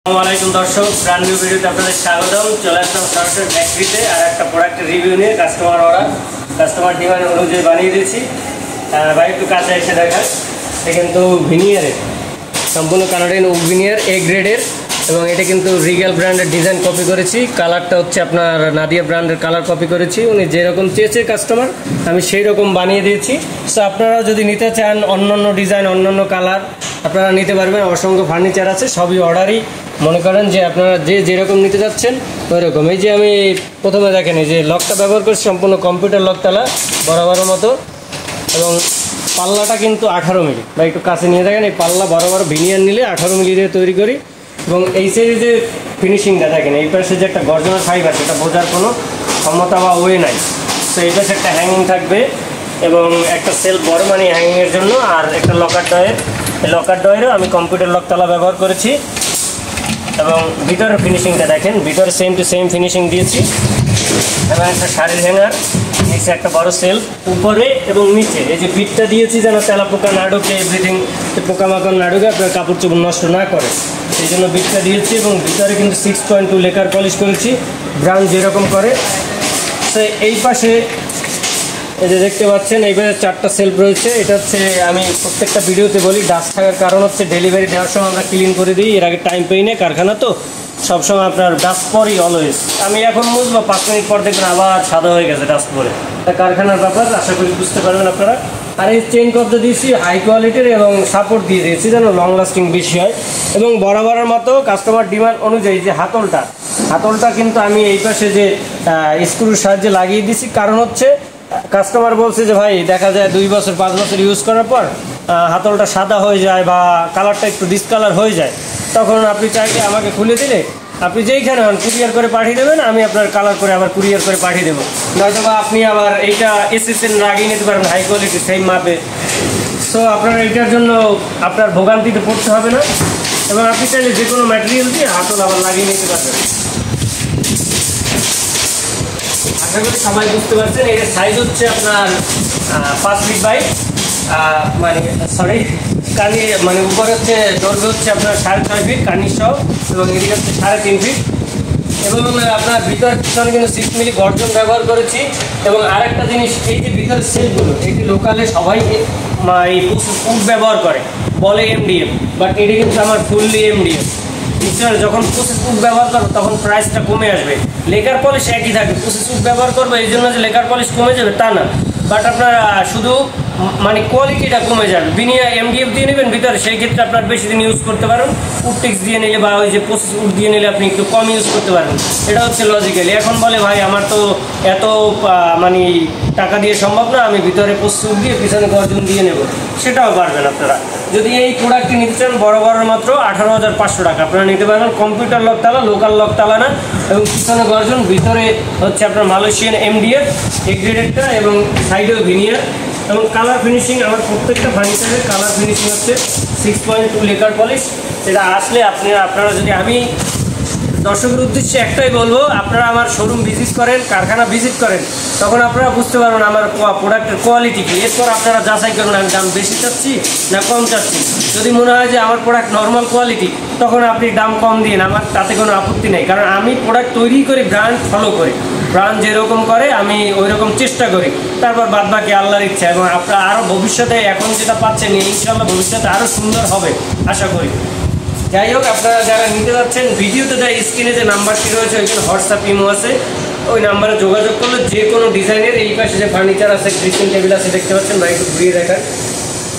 আসসালামু দর্শক, brand new ভিডিওতে আপনাদের স্বাগতম। চলে আসলাম সরাসরি ফ্যাক্টরিতে আর একটা প্রোডাক্টের রিভিউ নিয়ে। কাস্টমার অর্ডার, কাস্টমার ডিমান্ড অনুযায়ী বানিয়ে দিয়েছি। ভাই একটু কাছে এসে দেখায়, এটা কিন্তু ভিনিয়ারের, সম্পূর্ণ কানাডিয়ান ওক ভিনিয়ার এ গ্রেডের, এবং এটা কিন্তু রিগেল ব্র্যান্ডের ডিজাইন কপি করেছি। কালারটা হচ্ছে আপনার নাদিয়া ব্র্যান্ডের কালার কপি করেছি। উনি যেরকম চেয়েছে কাস্টমার, আমি সেই রকম বানিয়ে দিয়েছি। সো আপনারা যদি নিতে চান অন্যান্য ডিজাইন, অন্যান্য কালার, আপনারা নিতে পারবেন। অসংখ্য ফার্নিচার আছে, সবই অর্ডারই। মনে করেন যে আপনারা যেরকম নিতে যাচ্ছেন ওই রকম। এই যে আমি প্রথমে দেখেন, এই যে লকটা ব্যবহার করছি সম্পূর্ণ কম্পিউটার লকতালা বরাবরের মতো, এবং পাল্লাটা কিন্তু 18 মিলি। বা একটু কাছে নিয়ে দেখেন, এই পাল্লা বরাবর ভিনিয়ার নিলে 18 মিলি দিয়ে তৈরি করি। এবং এই সাইডে যে ফিনিশিংটা দেখেন, এই পাশে যে একটা গর্জনের ফাইবার, সেটা বোঝার কোনো ক্ষমতা বা ওয়ে নাই। তো এই পাশে একটা হ্যাঙ্গিং থাকবে এবং একটা সেলফ বড় মানে হ্যাঙ্গিংয়ের জন্য, আর একটা লকার ডয়ের। এই লকার ডয়েরও আমি কম্পিউটার লকতালা ব্যবহার করেছি। এবং ভিতরের ফিনিশিংটা দেখেন, ভিতরে সেম টু সেম ফিনিশিং দিয়েছি। এবং একটা শাড়ির হ্যাঙ্গার, নিচে একটা বড় সেলফ, উপরে এবং নিচে এই যে বিটটা দিয়েছি যেন তেলা পোকা না ঢোকে, এভরিথিং পোকামাকড় না ঢোকে, আপনার কাপড় চোপড় নষ্ট না করে, সেই জন্য বিটটা দিয়েছি। এবং ভিতরে কিন্তু 6.2 লেকার পলিশ করেছি, ব্রাউন যেরকম করে। তো এই পাশে এই যে দেখতে পাচ্ছেন, এইভাবে 4টা সেলফ রয়েছে। এটা হচ্ছে, আমি প্রত্যেকটা ভিডিওতে বলি, ডাস্ট থাকার কারণ হচ্ছে ডেলিভারি দেওয়ার সময় আমরা ক্লিন করে দিই। এর আগে টাইম পেই না, কারখানা তো সবসময় আপনার ডাস্ট পরই অলওয়েজ। আমি এখন মুছবো, 5 মিনিট পর দেখবেন আবার সাদা হয়ে গেছে ডাস্ট পরে। কারখানার ব্যাপার, আশা করি বুঝতে পারবেন আপনারা। আর এই চেইন কপটা দিয়েছি হাই কোয়ালিটির, এবং সাপোর্ট দিয়ে দিয়েছি যেন লং লাস্টিং বেশি হয়। এবং বরাবরের মতো কাস্টমার ডিমান্ড অনুযায়ী যে হাতলটা কিন্তু আমি এই পাশে যে স্ক্রুর সাহায্যে লাগিয়ে দিয়েছি। কারণ হচ্ছে কাস্টমার বলছে যে ভাই, দেখা যায় 2 বছর 5 বছর ইউজ করার পর হাতলটা সাদা হয়ে যায় বা কালারটা একটু ডিসকালার হয়ে যায়। তখন আপনি চাইলে আমাকে খুলে দিলে, আপনি যেইখানে হন কুরিয়ার করে পাঠিয়ে দেবেন, আমি আপনার কালার করে আবার কুরিয়ার করে পাঠিয়ে দেবো। নয়তো বা আপনি আবার এইটা এসএসএন লাগিয়ে নিতে পারবেন হাই কোয়ালিটি সেম মাপে। সো আপনার এইটার জন্য আপনার ভোগান্তিতে পড়তে হবে না, এবং আপনি চাইলে যে কোনো ম্যাটেরিয়াল দিয়ে হাতল আবার লাগিয়ে নিতে পারবেন। আশা করি সবাই বুঝতে পারছেন। এর সাইজ হচ্ছে আপনার 5 ফিট বাই কানি, মানে উপরে হচ্ছে দৈর্ঘ্য হচ্ছে আপনার 6.5 ফিট কানি সহ, এবং এদিকে হচ্ছে 3.5 ফিট। এবং আপনার ভিতর পিছনে কিন্তু 6 মিলি গর্জন ব্যবহার করেছি। এবং আরেকটা জিনিস, এই যে ভিতর সেলগুলো, এটি লোকালে সবাই এই উড ব্যবহার করে, বলে এমডিএফ, বাট এটি কিন্তু আমার ফুললি এমডিএফ। নিশ্চয় যখন প্রসেস উড ব্যবহার করবো তখন প্রাইসটা কমে আসবে। লেকার পলিশ একই থাকবে, প্রসেস উড ব্যবহার করবো এই জন্য যে লেকার পলিশ কমে যাবে তা না, বাট আপনার শুধু মানে কোয়ালিটিটা কমে যাবে। বিনিয়া এমডিএফ দিয়ে নেবেন ভিতরে, সেই ক্ষেত্রে আপনার বেশি দিন ইউজ করতে পারেন। উডটেক্স দিয়ে নিলে বা ওই যে প্রসেস উড দিয়ে নিলে আপনি একটু কম ইউজ করতে পারবেন। এটা হচ্ছে লজিক্যালি। এখন বলে ভাই আমার তো এত মানে টাকা দিয়ে সম্ভব না, আমি ভিতরে প্রসেস উড দিয়ে পিছনে গর্জন দিয়ে নেব, সেটাও পারবেন আপনারা। যদি এই প্রোডাক্টটি নিতে চান বরাবরের মাত্র 18,500 টাকা আপনারা নিতে পারবেন। কম্পিউটার লকতালা, লোকাল লকতালা না, এবং পিছনে গর্জন, ভিতরে হচ্ছে আপনার মালয়েশিয়ান এমডিএফ এ গ্রেডেরটা, এবং সাইডেও ভিনিয়ার। এবং কালার ফিনিশিং, আমার প্রত্যেকটা ফার্নিচারের কালার ফিনিশিং হচ্ছে 6.2 লেকার পলিশ। এটা আসলে আপনারা যদি, আমি দর্শকের উদ্দেশ্যে একটাই বলবো, আপনারা আমার শোরুম ভিজিট করেন, কারখানা ভিজিট করেন, তখন আপনারা বুঝতে পারবেন আমার প্রোডাক্টের কোয়ালিটি কী। এরপর আপনারা যাচাই করবেন আমি দাম বেশি চাচ্ছি না কম চাচ্ছি। যদি মনে হয় যে আমার প্রোডাক্ট নর্মাল কোয়ালিটি, তখন আপনি দাম কম দিন, আমার তাতে কোনো আপত্তি নেই। কারণ আমি প্রোডাক্ট তৈরি করি ব্র্যান্ড ফলো করে, ব্র্যান্ড যেরকম করে আমি ওই রকম চেষ্টা করি। তারপর বাদ বাকি আল্লাহর ইচ্ছা। এবং আপনারা আরও ভবিষ্যতে এখন যেটা পাচ্ছেন, ইনশাআল্লাহ ভবিষ্যতে আরও সুন্দর হবে আশা করি। যাই হোক, আপনারা যারা নিতে যাচ্ছেন, ভিডিওতে যা স্ক্রিনে যে নাম্বারটি রয়েছে, ওইখানে হোয়াটসঅ্যাপ ইমো আছে, ওই নাম্বারে যোগাযোগ করলে যে কোনো ডিজাইনের, এই পাশে যে ফার্নিচার আছে, ড্রেসিং টেবিল আছে দেখতে পাচ্ছেন, বা একটু ঘুরিয়ে দেখান,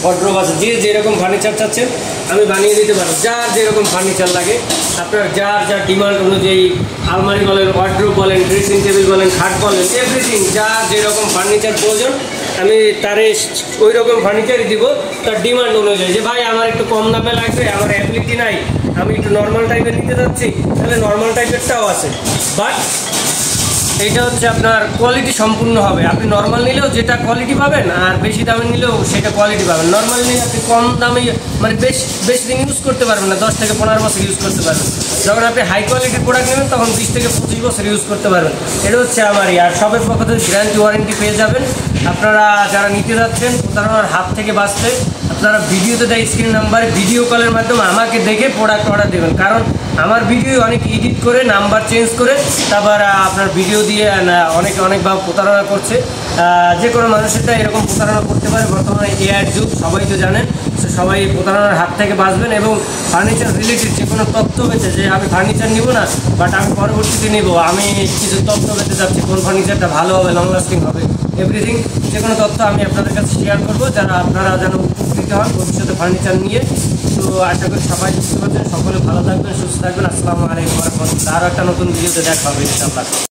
ওয়ার্ড্রোব আছে, যেরকম ফার্নিচার চাচ্ছেন আমি বানিয়ে দিতে পারবো। যার যেরকম ফার্নিচার লাগে, আপনার যার ডিমান্ড অনুযায়ী, আলমারি বলেন, ওয়ার্ড্রোব বলেন, ড্রেসিং টেবিল বলেন, খাট বলেন, এভরিথিং যার যেরকম ফার্নিচার প্রয়োজন আমি তারে ওই রকম ফার্নিচারই দিব, তার ডিমান্ড অনুযায়ী। যে ভাই আমার একটু কম দামে লাগবে, আমার অ্যাবিলিটি নাই, আমি একটু নর্মাল টাইপের নিতে যাচ্ছি, তাহলে নর্মাল টাইপেরটাও আছে, বাট এইটা হচ্ছে আপনার কোয়ালিটি সম্পূর্ণ হবে। আপনি নর্মাল নিলেও যেটা কোয়ালিটি পাবেন, আর বেশি দামে নিলেও সেটা কোয়ালিটি পাবেন। নর্মাল নিলে আপনি কম দামে মানে বেশি দিন ইউজ করতে পারবেন না, 10 থেকে 15 বছর ইউজ করতে পারবেন। যখন আপনি হাই কোয়ালিটির প্রোডাক্ট নেবেন তখন 20 থেকে 25 বছর ইউজ করতে পারবেন। এটা হচ্ছে আমারই। আর সবের পক্ষ থেকে গ্যারান্টি ওয়ারেন্টি পেয়ে যাবেন। আপনারা যারা নিতে যাচ্ছেন প্রতারণার হাত থেকে বাঁচতে, আপনারা ভিডিওতে দেয় স্ক্রিন নাম্বারে ভিডিও কলের মাধ্যমে আমাকে দেখে প্রোডাক্ট অর্ডার দেবেন। কারণ আমার ভিডিও অনেক এডিট করে নাম্বার চেঞ্জ করে তারপর আপনার ভিডিও দিয়ে অনেকভাবে প্রতারণা করছে। যে কোনো মানুষেরটা এরকম প্রতারণা করতে পারে। বর্তমানে এআই যুগ, সবাই তো জানেন। তো সবাই প্রতারণার হাত থেকে বাঁচবেন এবং ফার্নিচার রিলেটেড যে কোনো তথ্য পেতে, যে আমি ফার্নিচার নিব না বাট আমি পরবর্তীতে নিব, আমি কিছু তথ্য পেতে যাচ্ছি কোন ফার্নিচারটা ভালো হবে, লং লাস্টিং হবে, এভরিথিং যে কোনো তথ্য আমি আপনাদের কাছে শেয়ার করবো, যারা আপনারা যেন উপকৃত হন ভবিষ্যতে ফার্নিচার নিয়ে। তো আশা করি সবাই বুঝতে পারছেন। সকলে ভালো থাকবেন, সুস্থ থাকবেন। আসসালামু আলাইকুম ওয়া রাহমাতুল্লাহ। আরও একটা নতুন ভিডিওতে দেখা হবে ইনশাআল্লাহ।